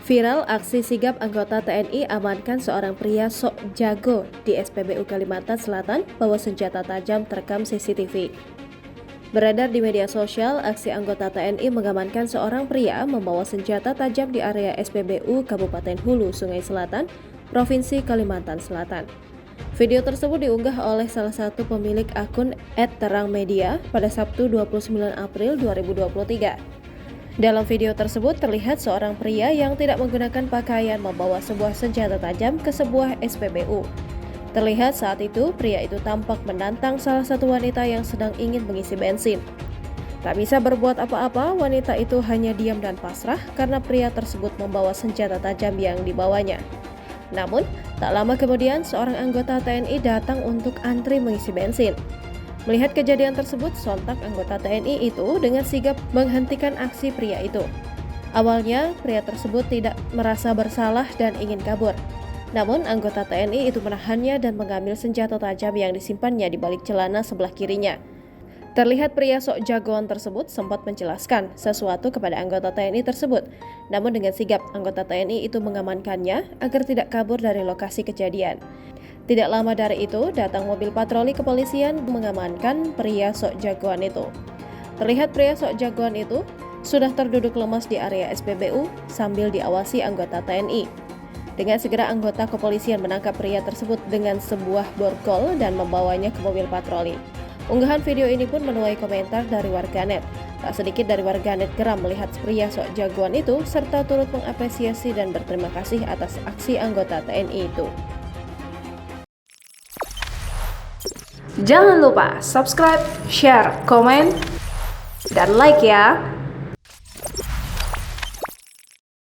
Viral aksi sigap anggota TNI amankan seorang pria sok jago di SPBU Kalimantan Selatan bawa senjata tajam terekam CCTV. Beredar di media sosial, aksi anggota TNI mengamankan seorang pria membawa senjata tajam di area SPBU Kabupaten Hulu, Sungai Selatan, Provinsi Kalimantan Selatan. Video tersebut diunggah oleh salah satu pemilik akun @terangmedia pada Sabtu 29 April 2023. Dalam video tersebut terlihat seorang pria yang tidak menggunakan pakaian membawa sebuah senjata tajam ke sebuah SPBU. Terlihat saat itu pria itu tampak menantang salah satu wanita yang sedang ingin mengisi bensin. Tak bisa berbuat apa-apa, wanita itu hanya diam dan pasrah karena pria tersebut membawa senjata tajam yang dibawanya. Namun, tak lama kemudian seorang anggota TNI datang untuk antri mengisi bensin. Melihat kejadian tersebut, sontak anggota TNI itu dengan sigap menghentikan aksi pria itu. Awalnya, pria tersebut tidak merasa bersalah dan ingin kabur. Namun, anggota TNI itu menahannya dan mengambil senjata tajam yang disimpannya di balik celana sebelah kirinya. Terlihat pria sok jagoan tersebut sempat menjelaskan sesuatu kepada anggota TNI tersebut. Namun dengan sigap, anggota TNI itu mengamankannya agar tidak kabur dari lokasi kejadian. Tidak lama dari itu, datang mobil patroli kepolisian mengamankan pria sok jagoan itu. Terlihat pria sok jagoan itu sudah terduduk lemas di area SPBU sambil diawasi anggota TNI. Dengan segera anggota kepolisian menangkap pria tersebut dengan sebuah borgol dan membawanya ke mobil patroli. Unggahan video ini pun menuai komentar dari warganet. Tak sedikit dari warganet geram melihat pria sok jagoan itu serta turut mengapresiasi dan berterima kasih atas aksi anggota TNI itu. Jangan lupa subscribe, share, komen, dan like ya!